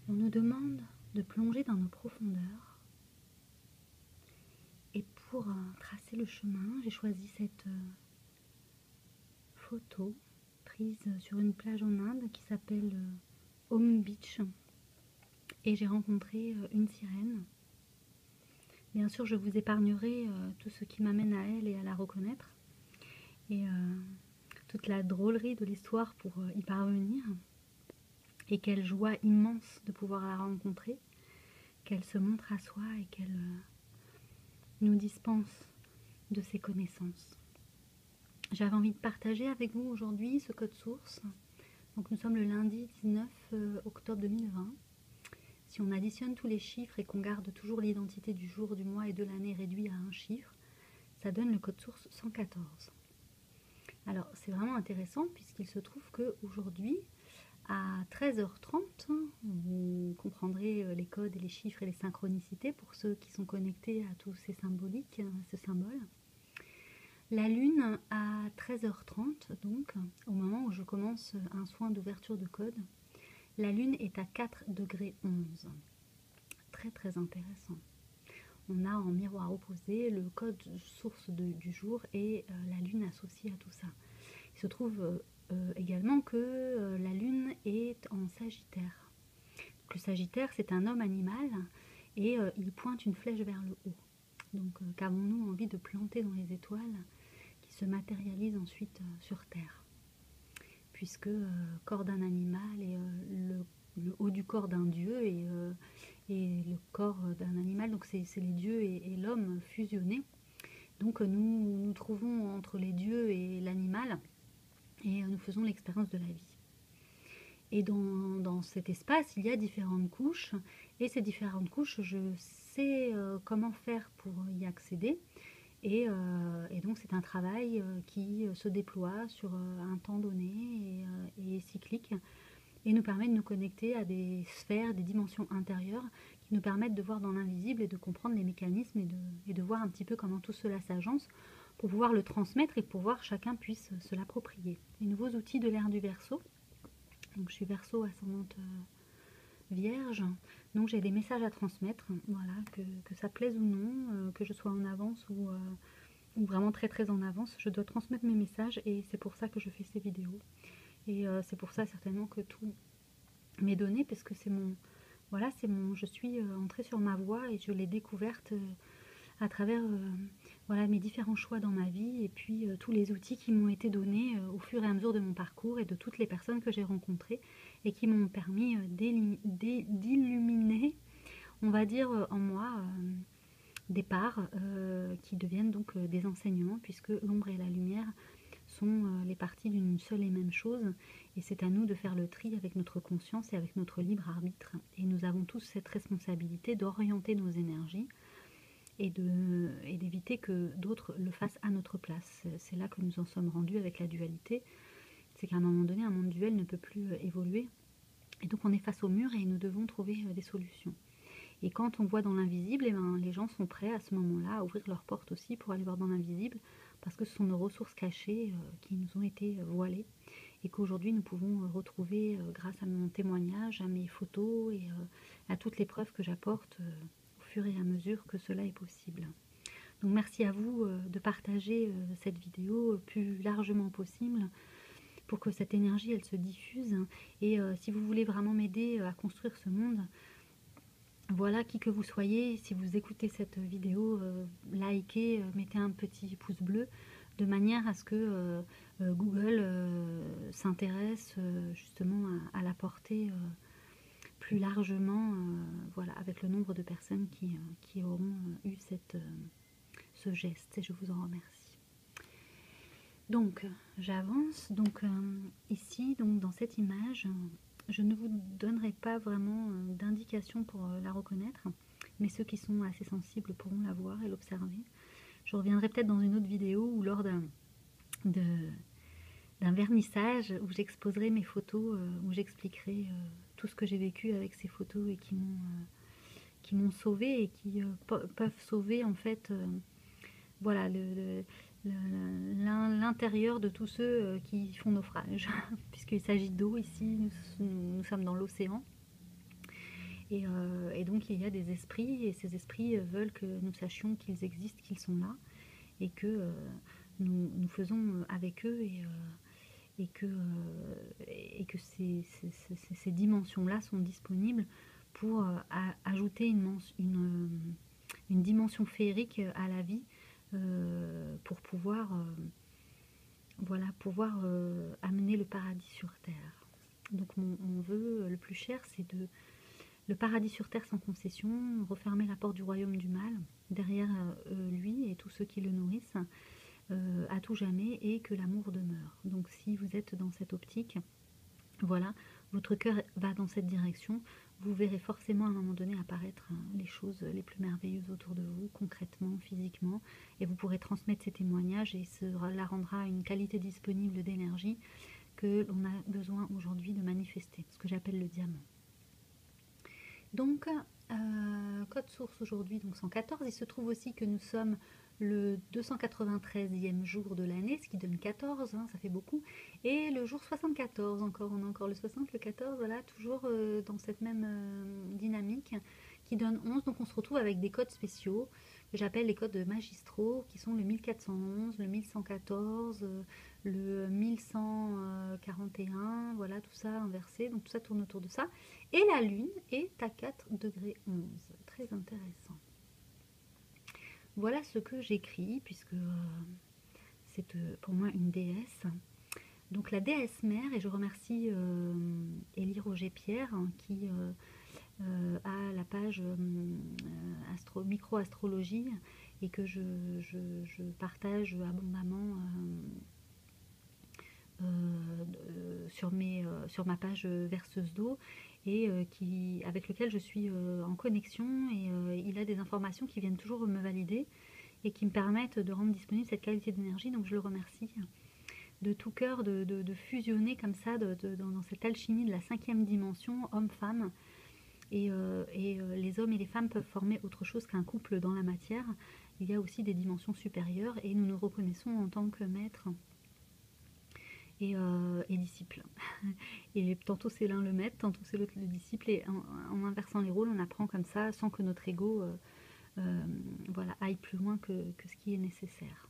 On nous demande de plonger dans nos profondeurs. Et pour tracer le chemin, j'ai choisi cette photo prise sur une plage en Inde qui s'appelle Home Beach. Et j'ai rencontré une sirène. Bien sûr, je vous épargnerai tout ce qui m'amène à elle et à la reconnaître. Et toute la drôlerie de l'histoire pour y parvenir. Et quelle joie immense de pouvoir la rencontrer, qu'elle se montre à soi et qu'elle nous dispense de ses connaissances. J'avais envie de partager avec vous aujourd'hui ce code source. Donc nous sommes le lundi 19 octobre 2020. Si on additionne tous les chiffres et qu'on garde toujours l'identité du jour, du mois et de l'année réduit à un chiffre, ça donne le code source 114. Alors c'est vraiment intéressant puisqu'il se trouve qu'aujourd'hui, à 13h30, vous comprendrez les codes et les chiffres et les synchronicités pour ceux qui sont connectés à tous ces symboliques, à ce symbole. La lune à 13h30, donc au moment où je commence un soin d'ouverture de code, la lune est à 4 degrés 11. Très très intéressant. On a en miroir opposé le code source du jour et la lune associée à tout ça. Il se trouve également que la lune est en Sagittaire. Le Sagittaire, c'est un homme animal et il pointe une flèche vers le haut. Donc qu'avons-nous envie de planter dans les étoiles qui se matérialisent ensuite sur Terre? Puisque corps d'un animal et le haut du corps d'un dieu et le corps d'un animal, donc c'est les dieux et l'homme fusionnés. Donc nous nous trouvons entre les dieux et l'animal et nous faisons l'expérience de la vie. Et dans cet espace, il y a différentes couches et ces différentes couches, je sais comment faire pour y accéder. Et donc c'est un travail qui se déploie sur un temps donné et cyclique et nous permet de nous connecter à des sphères, des dimensions intérieures qui nous permettent de voir dans l'invisible et de comprendre les mécanismes et de voir un petit peu comment tout cela s'agence pour pouvoir le transmettre et pour voir chacun puisse se l'approprier. Les nouveaux outils de l'ère du Verseau. Donc je suis Verseau ascendante Vierge, donc j'ai des messages à transmettre, voilà, que ça plaise ou non, que je sois en avance ou vraiment très très en avance, je dois transmettre mes messages et c'est pour ça que je fais ces vidéos. Et c'est pour ça certainement que tout m'est donné, parce que c'est mon, voilà, je suis entrée sur ma voie et je l'ai découverte à travers voilà, mes différents choix dans ma vie et puis tous les outils qui m'ont été donnés au fur et à mesure de mon parcours et de toutes les personnes que j'ai rencontrées et qui m'ont permis d'illuminer, on va dire, en moi des parts qui deviennent donc des enseignements, puisque l'ombre et la lumière sont les parties d'une seule et même chose, et c'est à nous de faire le tri avec notre conscience et avec notre libre arbitre. Et nous avons tous cette responsabilité d'orienter nos énergies et d'éviter que d'autres le fassent à notre place. C'est là que nous en sommes rendus avec la dualité, c'est qu'à un moment donné, un monde duel ne peut plus évoluer, et donc on est face au mur et nous devons trouver des solutions. Et quand on voit dans l'invisible, eh ben, les gens sont prêts à ce moment-là à ouvrir leurs portes aussi pour aller voir dans l'invisible, parce que ce sont nos ressources cachées qui nous ont été voilées et qu'aujourd'hui nous pouvons retrouver grâce à mon témoignage, à mes photos et à toutes les preuves que j'apporte au fur et à mesure que cela est possible. Donc merci à vous de partager cette vidéo plus largement possible pour que cette énergie elle se diffuse. Et si vous voulez vraiment m'aider à construire ce monde, voilà, qui que vous soyez, si vous écoutez cette vidéo, likez, mettez un petit pouce bleu, de manière à ce que Google s'intéresse justement à la porter plus largement, voilà, avec le nombre de personnes qui auront eu ce geste, et je vous en remercie. Donc j'avance, donc ici, donc dans cette image, je ne vous donnerai pas vraiment d'indication pour la reconnaître, mais ceux qui sont assez sensibles pourront la voir et l'observer. Je reviendrai peut-être dans une autre vidéo ou lors d'un vernissage où j'exposerai mes photos, où j'expliquerai tout ce que j'ai vécu avec ces photos et qui m'ont sauvée et qui peuvent sauver en fait voilà, l'intérieur de tous ceux qui font naufrage, puisqu'il s'agit d'eau ici, nous sommes dans l'océan. Et donc il y a des esprits, et ces esprits veulent que nous sachions qu'ils existent, qu'ils sont là, et que nous faisons avec eux, et que ces dimensions-là sont disponibles pour ajouter une dimension féerique à la vie, pour pouvoir, voilà, amener le paradis sur terre. Donc mon vœu le plus cher, c'est le paradis sur terre sans concession, refermer la porte du royaume du mal derrière lui et tous ceux qui le nourrissent, à tout jamais, et que l'amour demeure. Donc si vous êtes dans cette optique, voilà, votre cœur va dans cette direction, vous verrez forcément à un moment donné apparaître les choses les plus merveilleuses autour de vous, concrètement, physiquement, et vous pourrez transmettre ces témoignages, et cela rendra une qualité disponible d'énergie que l'on a besoin aujourd'hui de manifester, ce que j'appelle le diamant. Donc, code source aujourd'hui, donc 114. Il se trouve aussi que nous sommes le 293e jour de l'année, ce qui donne 14, hein, ça fait beaucoup. Et le jour 74, on a encore le 60, le 14, voilà, toujours dans cette même dynamique, qui donne 11. Donc on se retrouve avec des codes spéciaux, que j'appelle les codes magistraux, qui sont le 1411, le 1114, le 1141, voilà, tout ça inversé, donc tout ça tourne autour de ça. Et la lune est à 4 degrés 11, très intéressant. Voilà ce que j'écris, puisque c'est pour moi une déesse. Donc la déesse mère, et je remercie Élie Roger-Pierre, hein, qui a la page micro-astrologie, et que je partage abondamment sur ma page verseuse d'eau, et avec lequel je suis en connexion, et il a des informations qui viennent toujours me valider et qui me permettent de rendre disponible cette qualité d'énergie. Donc je le remercie de tout cœur de fusionner comme ça dans cette alchimie de la 5e dimension, homme-femme, et les hommes et les femmes peuvent former autre chose qu'un couple dans la matière. Il y a aussi des dimensions supérieures, et nous nous reconnaissons en tant que maître et disciple. Et tantôt c'est l'un le maître, tantôt c'est l'autre le disciple, et en inversant les rôles, on apprend comme ça, sans que notre ego voilà, aille plus loin que ce qui est nécessaire.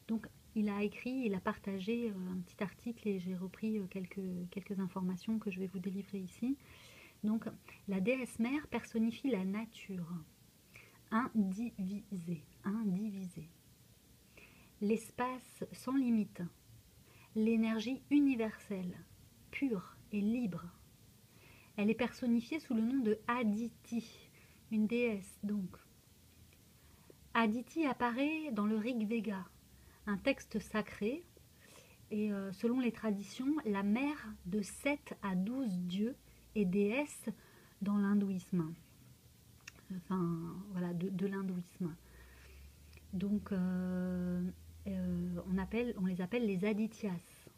Donc il a écrit, il a partagé un petit article, et j'ai repris quelques informations que je vais vous délivrer ici. Donc la déesse mère personnifie la nature, indivisée, l'espace sans limite, l'énergie universelle, pure et libre. Elle est personnifiée sous le nom de Aditi, une déesse donc. Aditi apparaît dans le Rig Veda, un texte sacré, et selon les traditions, la mère de 7 à 12 dieux et déesses dans l'hindouisme. Enfin, voilà, de l'hindouisme. Donc, on les appelle les Adityas,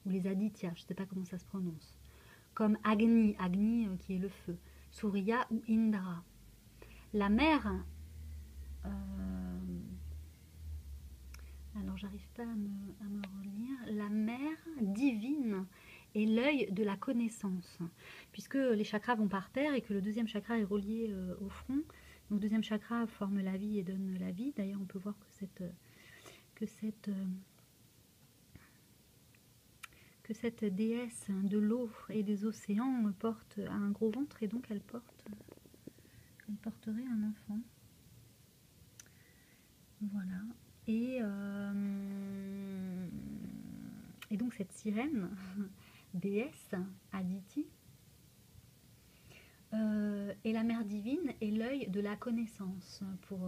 ou les Adityas, je ne sais pas comment ça se prononce. Comme Agni, qui est le feu, Surya ou Indra. La mère, alors j'arrive pas à me relire, la mère divine est l'œil de la connaissance, puisque les chakras vont par terre et que le deuxième chakra est relié au front. Donc le deuxième chakra forme la vie et donne la vie. D'ailleurs on peut voir que cette déesse de l'eau et des océans porte un gros ventre, et donc elle porterait un enfant. Voilà. Et donc cette sirène, déesse, Aditi, et la mère divine est l'œil de la connaissance, pour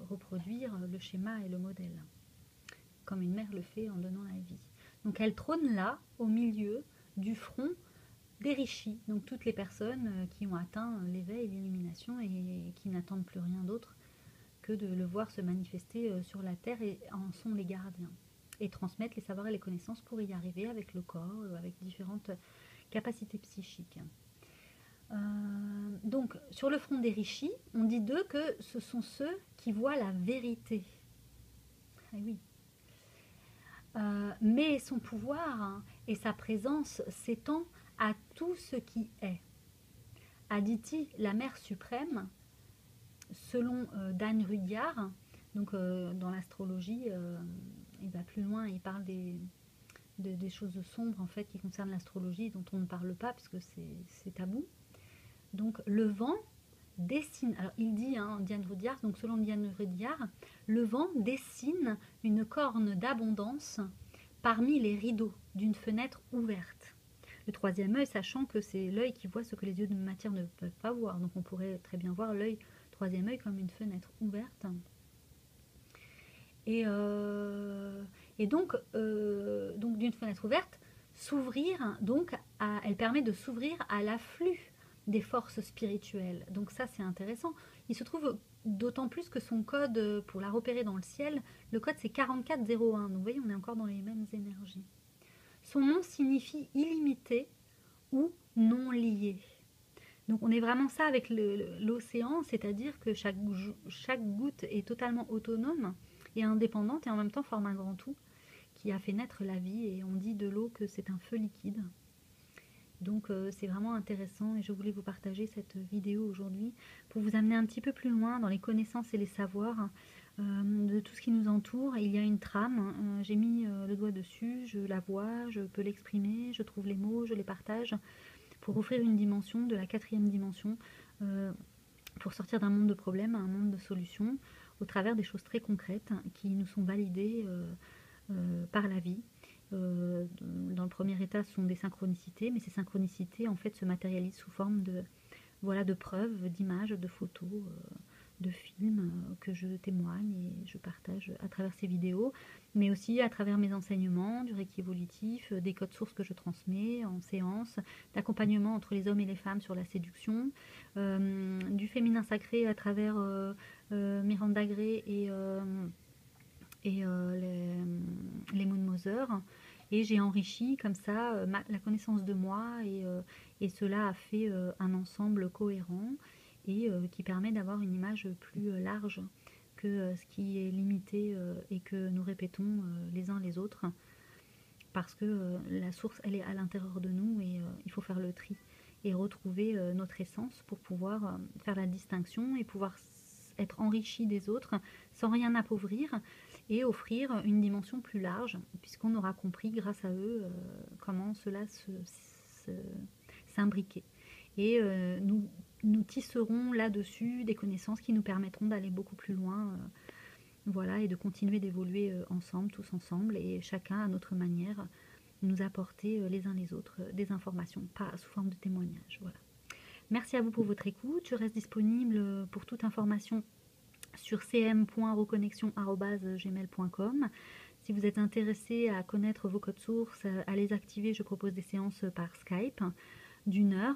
reproduire le schéma et le modèle, comme une mère le fait en donnant la vie. Donc elle trône là, au milieu du front des rishis, donc toutes les personnes qui ont atteint l'éveil, l'illumination, et qui n'attendent plus rien d'autre que de le voir se manifester sur la terre, et en sont les gardiens, et transmettre les savoirs et les connaissances pour y arriver avec le corps, avec différentes capacités psychiques. Donc sur le front des rishis, on dit d'eux que ce sont ceux qui voient la vérité. Ah oui. Mais son pouvoir et sa présence s'étend à tout ce qui est, Aditi, la mère suprême, selon Dan Rudyard, donc dans l'astrologie, il va plus loin, il parle des choses sombres en fait qui concernent l'astrologie dont on ne parle pas parce que c'est tabou. Donc le vent dessine, alors il dit, hein, Diane Rudyard, donc selon Diane Rudyard, le vent dessine une corne d'abondance parmi les rideaux d'une fenêtre ouverte. Le troisième œil, sachant que c'est l'œil qui voit ce que les yeux de matière ne peuvent pas voir. Donc on pourrait très bien voir l'œil, troisième œil, comme une fenêtre ouverte. Et, donc d'une fenêtre ouverte, s'ouvrir, donc elle permet de s'ouvrir à l'afflux des forces spirituelles. Donc ça c'est intéressant. Il se trouve d'autant plus que son code, pour la repérer dans le ciel, le code c'est 4401. Donc vous voyez, on est encore dans les mêmes énergies. Son nom signifie illimité ou non lié. Donc on est vraiment ça avec l'océan, c'est-à-dire que chaque goutte est totalement autonome et indépendante et en même temps forme un grand tout qui a fait naître la vie, et on dit de l'eau que c'est un feu liquide. Donc c'est vraiment intéressant et je voulais vous partager cette vidéo aujourd'hui pour vous amener un petit peu plus loin dans les connaissances et les savoirs de tout ce qui nous entoure. Et il y a une trame, j'ai mis le doigt dessus, je la vois, je peux l'exprimer, je trouve les mots, je les partage pour offrir une dimension, de la 4e dimension, pour sortir d'un monde de problèmes à un monde de solutions au travers des choses très concrètes qui nous sont validées par la vie. Dans le premier état, ce sont des synchronicités, mais ces synchronicités en fait se matérialisent sous forme de, voilà, de preuves, d'images, de photos, de films que je témoigne et je partage à travers ces vidéos, mais aussi à travers mes enseignements, du Reiki évolutif, des codes sources que je transmets en séance, d'accompagnement entre les hommes et les femmes sur la séduction, du féminin sacré à travers Miranda Gray et les Moon Mother. Et j'ai enrichi comme ça la connaissance de moi, et cela a fait un ensemble cohérent et qui permet d'avoir une image plus large que ce qui est limité et que nous répétons les uns les autres, parce que la source elle est à l'intérieur de nous, et il faut faire le tri et retrouver notre essence pour pouvoir faire la distinction et pouvoir être enrichi des autres sans rien appauvrir et offrir une dimension plus large, puisqu'on aura compris grâce à eux comment cela s'imbriquait. Et nous tisserons là-dessus des connaissances qui nous permettront d'aller beaucoup plus loin, voilà, et de continuer d'évoluer ensemble, tous ensemble, et chacun à notre manière, nous apporter les uns les autres des informations, pas sous forme de témoignage. Voilà. Merci à vous pour votre écoute. Je reste disponible pour toute information sur cm.reconnexion@gmail.com. Si vous êtes intéressé à connaître vos codes sources, à les activer, je propose des séances par Skype d'1 heure,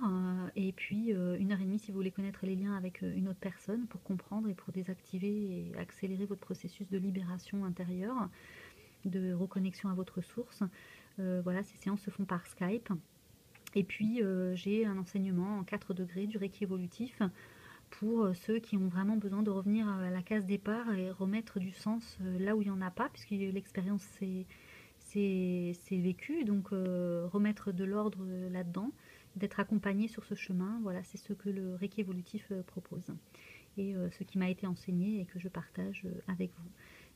et puis 1h30 si vous voulez connaître les liens avec une autre personne pour comprendre et pour désactiver et accélérer votre processus de libération intérieure, de reconnexion à votre source. Voilà, ces séances se font par Skype. Et puis j'ai un enseignement en 4 degrés du Reiki évolutif pour ceux qui ont vraiment besoin de revenir à la case départ et remettre du sens là où il n'y en a pas, puisque l'expérience c'est vécu, donc remettre de l'ordre là-dedans, d'être accompagné sur ce chemin, voilà, c'est ce que le Reiki évolutif propose, et ce qui m'a été enseigné et que je partage avec vous.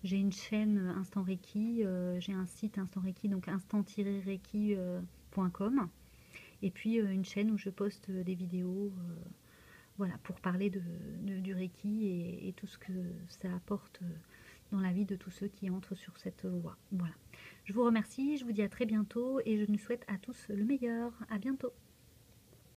J'ai une chaîne Instant Reiki, j'ai un site Instant Reiki, donc instant-reiki.com, et puis une chaîne où je poste des vidéos, voilà, pour parler du Reiki et tout ce que ça apporte dans la vie de tous ceux qui entrent sur cette voie. Voilà. Je vous remercie, je vous dis à très bientôt et je nous souhaite à tous le meilleur. À bientôt.